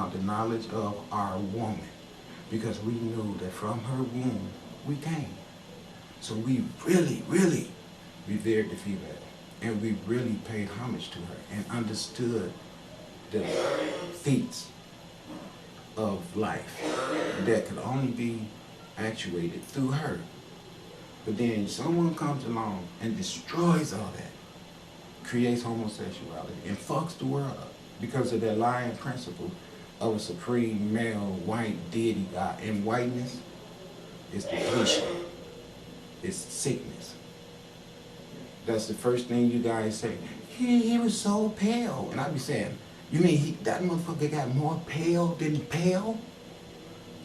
about the knowledge of our woman, because we knew that from her womb we came. So we really, really revered the female, and we really paid homage to her and understood the feats of life that could only be actuated through her. But then someone comes along and destroys all that, creates homosexuality, and fucks the world up because of that lying principle of a supreme male white deity God. And whiteness is depletion, it's sickness. That's the first thing you guys say. He was so pale. And I be saying, you mean that motherfucker got more pale than pale?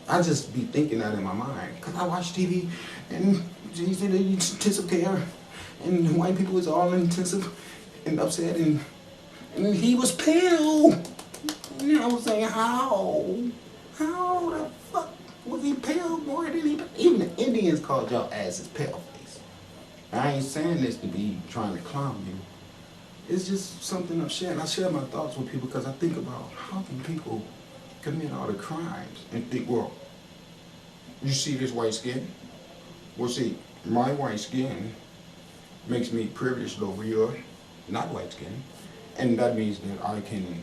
I just be thinking that in my mind. Because I watch TV and he said intensive care and the white people was all intensive and upset and he was pale. And I was saying, how? How the fuck was he pale more than he? Even the Indians called y'all asses pale face. I ain't saying this to be trying to clown you. It's just something I'm sharing. I share my thoughts with people because I think about how can people commit all the crimes and think, well, you see this white skin? Well, see, my white skin makes me privileged over your not white skin. And that means that I can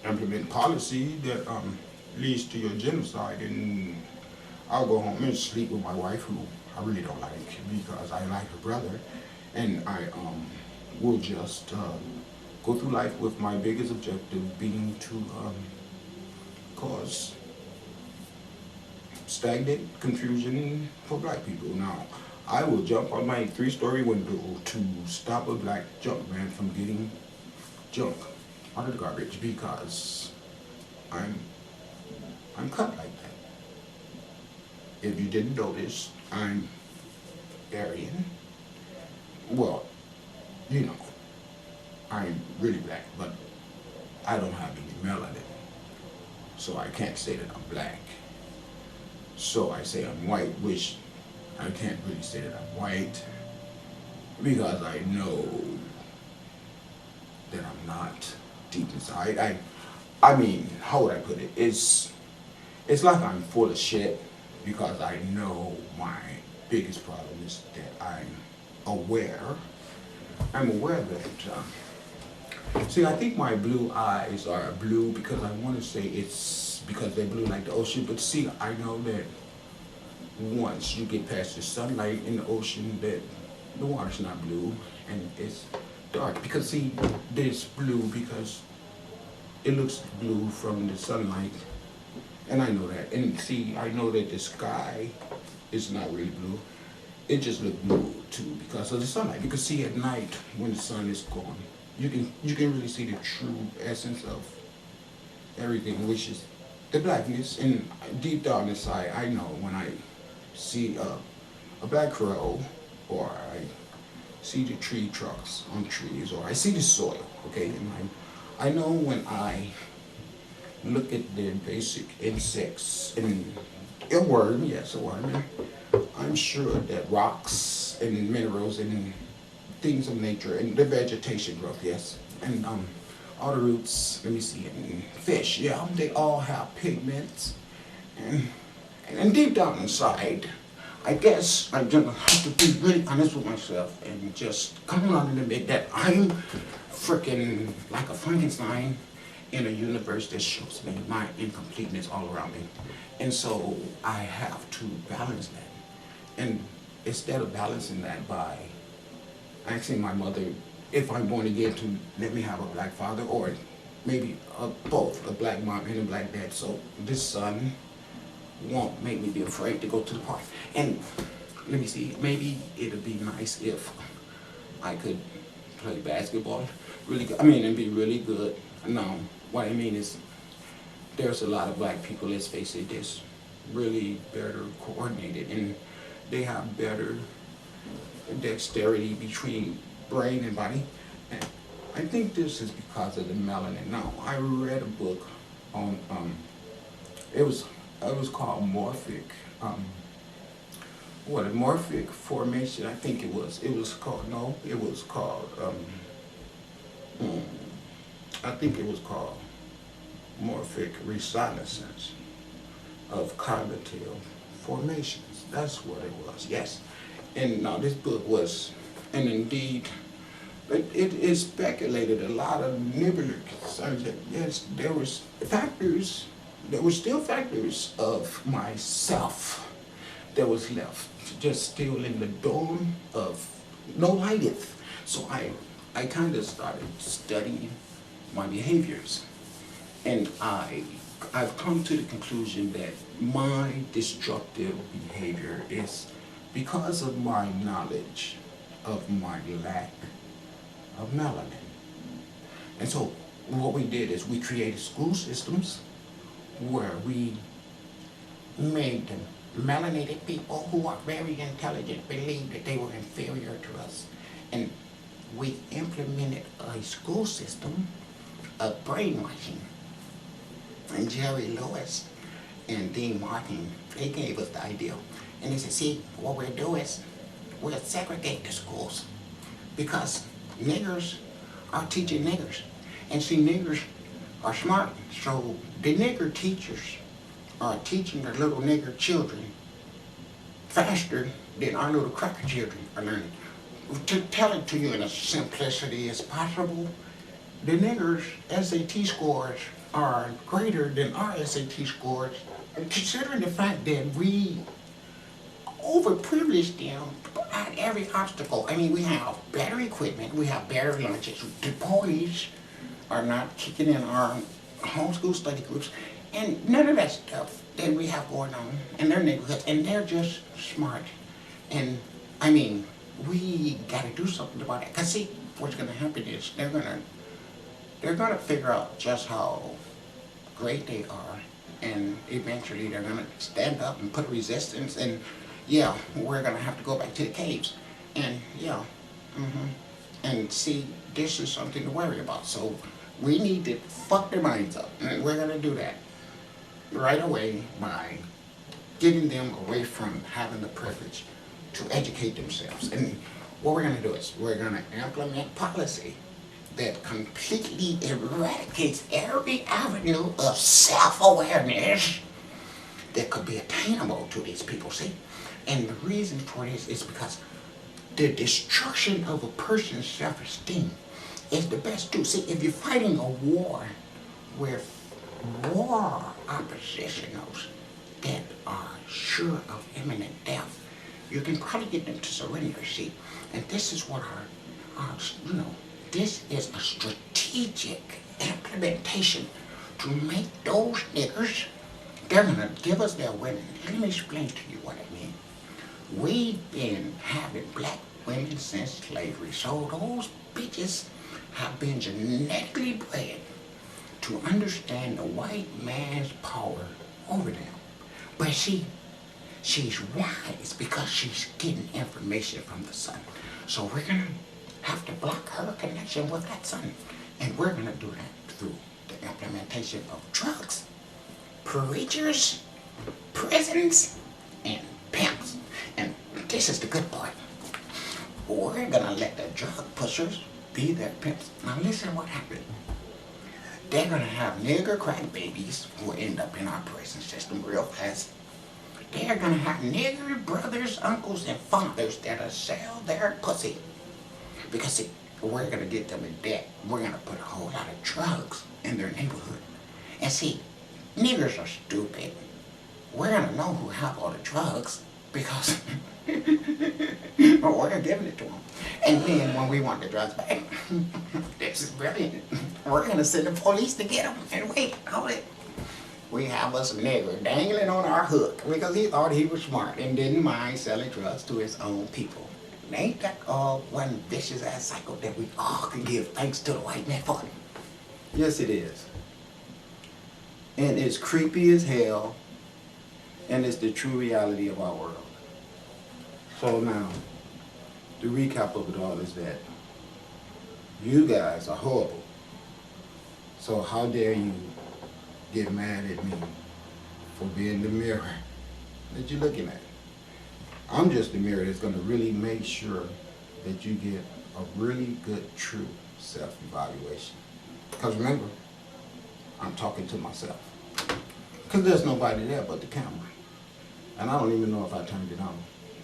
implement policy that leads to your genocide, and I'll go home and sleep with my wife, who I really don't like because I like her brother, and I will just go through life with my biggest objective being to cause stagnant confusion for black people. Now, I will jump on my 3-story window to stop a black junk man from getting junk out of the garbage because I'm cut like that. If you didn't notice, I'm Aryan. Well, you know, I'm really black, but I don't have any melanin, so I can't say that I'm black. So I say I'm white, which I can't really say that I'm white because I know that I'm not deep inside. I mean, how would I put it? It's like I'm full of shit because I know my biggest problem is that I'm aware that. See, I think my blue eyes are blue because I want to say it's because they're blue like the ocean. But see, I know that once you get past the sunlight in the ocean, that the water's not blue and it's dark. Because see, it's blue because it looks blue from the sunlight, and I know that. And see, I know that the sky is not really blue. It just looks blue too because of the sunlight. Because see, at night when the sun is gone, you can really see the true essence of everything, which is the blackness. And deep down inside, I know when I see a black crow, or I see the tree trucks on trees, or I see the soil, okay? And I know when I look at the basic insects and a worm, yes, a worm, I'm sure that rocks and minerals and things of nature and the vegetation growth, yes, and all the roots, let me see, and fish, yeah, they all have pigments, and deep down inside, I guess I'm gonna have to be really honest with myself and just come on and admit that I'm freaking like a Frankenstein in a universe that shows me my incompleteness all around me. And so I have to balance that. And instead of balancing that by asking my mother if I'm born again to let me have a black father, or maybe both, a black mom and a black dad, so this son won't make me be afraid to go to the park. And let me see, maybe it'd be nice if I could play basketball really good. I mean, and be really good. No, what I mean is there's a lot of black people, let's face it, that's really better coordinated, and they have better dexterity between brain and body. And I think this is because of the melanin. Now, I read a book on, it was called morphic, morphic formation, I think it was called, I think it was called morphic reconnaissance of cognitive formations. That's what it was, yes. And now this book was, and indeed, it is speculated a lot of nibbler concerns that yes, there were still factors of myself that was left, just still in the dawn of no lighteth. So I kind of started studying my behaviors, and I've come to the conclusion that my destructive behavior is because of my knowledge of my lack of melanin. And so what we did is we created school systems where we made them melanated people who are very intelligent believe that they were inferior to us. And we implemented a school system of brainwashing. And Jerry Lewis and Dean Martin, they gave us the idea. And they said, see, what we'll do is we'll segregate the schools because niggers are teaching niggers. And see, niggers are smart, so the nigger teachers are teaching the little nigger children faster than our little cracker children are learning. To tell it to you in as simplicity as possible, the niggers' SAT scores are greater than our SAT scores, considering the fact that we overprivileged them at every obstacle. I mean, we have better equipment, we have better lunches. The police are not kicking in our homeschool study groups, and none of that stuff that we have going on in their neighborhoods, and they're just smart. And I mean, we got to do something about it. Cause see, what's going to happen is they're gonna figure out just how great they are, and eventually they're gonna stand up and put resistance. And yeah, we're gonna have to go back to the caves. And yeah, and see, this is something to worry about. So we need to fuck their minds up, and we're gonna do that right away by getting them away from having the privilege to educate themselves. And what we're gonna do is we're gonna implement policy that completely eradicates every avenue of self-awareness that could be attainable to these people, see? And the reason for this is because the destruction of a person's self-esteem is the best tool. See, if you're fighting a war with war oppositionals that are sure of imminent death, you can probably get them to surrender, see? And this is what this is a strategic implementation to make those niggers, they're gonna give us their women. Let me explain to you what I mean. We've been having black women since slavery, so those bitches have been genetically bred to understand the white man's power over them. But she's wise because she's getting information from the sun. So we're gonna have to block her connection with that sun. And we're gonna do that through the implementation of drugs, preachers, prisons, and pimps. And this is the good part. We're gonna let the drug pushers be their pimps. Now listen what happened. They're gonna have nigger crack babies who end up in our prison system real fast. They're gonna have nigger brothers, uncles, and fathers that'll sell their pussy. Because see, we're gonna get them in debt. We're gonna put a whole lot of drugs in their neighborhood. And see, niggers are stupid. We're gonna know who have all the drugs because we're giving it to them. And then when we want the drugs back, this is brilliant. We're gonna send the police to get them. And wait, hold it. We have us a nigger dangling on our hook because he thought he was smart and didn't mind selling drugs to his own people. Ain't that all one vicious ass cycle that we all can give thanks to the white man for? Yes, it is. And it's creepy as hell, and it's the true reality of our world. So now, the recap of it all is that you guys are horrible. So how dare you get mad at me for being the mirror that you're looking at? I'm just the mirror that's going to really make sure that you get a really good, true self-evaluation. Because remember, I'm talking to myself. Because there's nobody there but the camera. And I don't even know if I turned it on.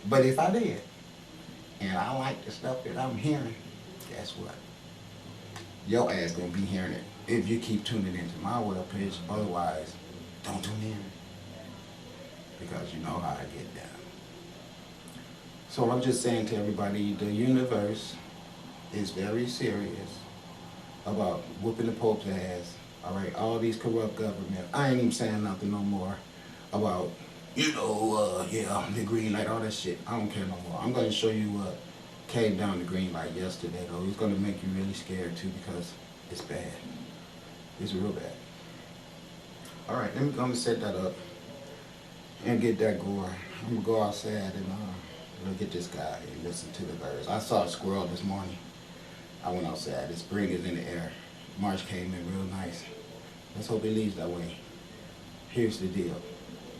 But if I did, and I like the stuff that I'm hearing, guess what? Your ass gonna be hearing it if you keep tuning into my webpage. Otherwise, don't tune in. Because you know how I get down. So I'm just saying to everybody, the universe is very serious about whooping the Pope's ass. All right, all these corrupt government. I ain't even saying nothing no more about, yeah, the green light, all that shit. I don't care no more. I'm going to show you what came down the green light yesterday, though. It's going to make you really scared, too, because it's bad. It's real bad. All right, let me go and set that up and get that going. I'm going to go outside and look at this guy and listen to the birds. I saw a squirrel this morning. I went outside. The spring is in the air. March came in real nice. Let's hope it leaves that way. Here's the deal.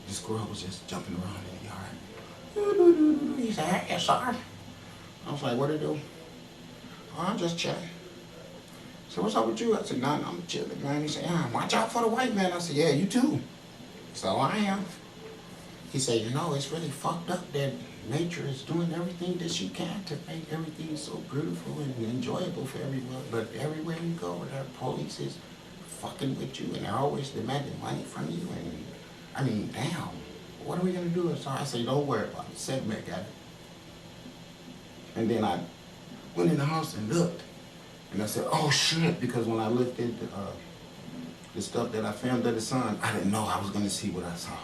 The squirrel was just jumping around in the yard. He said, "Hey, sir." I was like, "What it do?" "Oh, I'm just chilling." So what's up with you? I said, "No, I'm chilling, man." He said, "Yeah, watch out for the white man." I said, "Yeah, you too." So I am. He said, "It's really fucked up that nature is doing everything that she can to make everything so beautiful and enjoyable for everyone. But everywhere you go, the police is fucking with you and they're always demanding money from you. And I mean, damn, what are we gonna do?" So I said, "Don't worry about it. Sit back at it." And then I went in the house and looked. And I said, "Oh shit," because when I looked at the stuff that I filmed of the sun, I didn't know I was gonna see what I saw.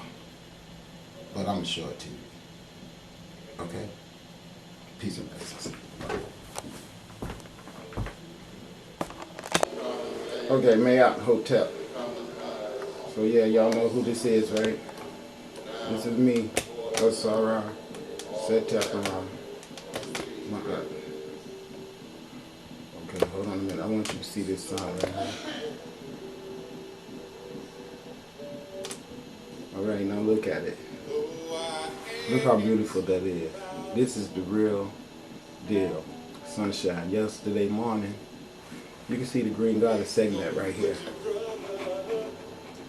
But I'm gonna show it to you. Okay? Peace and blessings. Okay, Mayat Hotel. So yeah, y'all know who this is, right? This is me, Osara Setakaram. Okay, hold on a minute. I want you to see this sign right here. Alright, now look at it. Look how beautiful that is. This is the real deal. Sunshine. Yesterday morning, you can see the green goddess segment right here.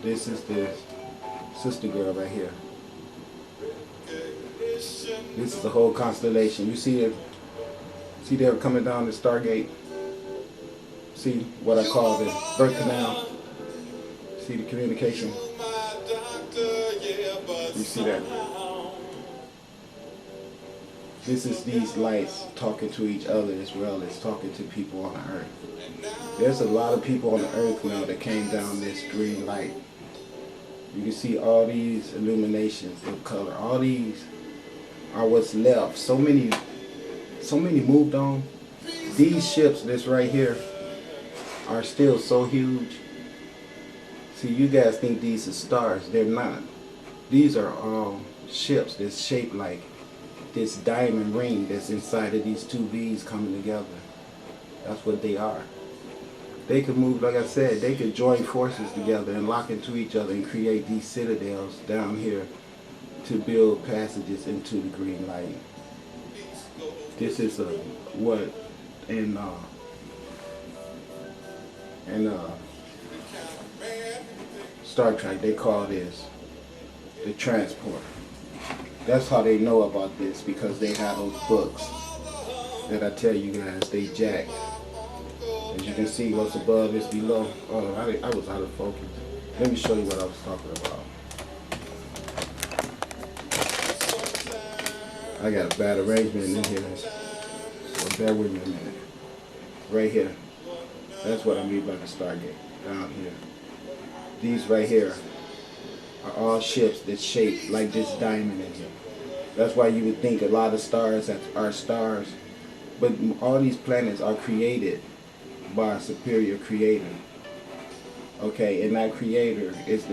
This is the sister girl right here. This is the whole constellation. You see it? See they're coming down the Stargate? See what I call the birth canal? See the communication? You see that? This is these lights talking to each other as well as talking to people on the earth. There's a lot of people on the earth now that came down this green light. You can see all these illuminations of color. All these are what's left. So many moved on. These ships that's right here are still so huge. See, you guys think these are stars. They're not. These are all ships that's shaped like this diamond ring that's inside of these two V's coming together. That's what they are. They could move, like I said, they could join forces together and lock into each other and create these citadels down here to build passages into the green light. This is what in Star Trek they call this the transport. That's how they know about this, because they have those books that I tell you guys they jacked. As you can see, what's above is below. Oh, I was out of focus. Let me show you what I was talking about. I got a bad arrangement in here, so bear with me a minute. Right here, that's what I mean by the Stargate, down here. These right here are all ships that's shaped like this diamond in here. That's why you would think a lot of stars are stars, but all these planets are created by a superior creator. Okay, and that creator is the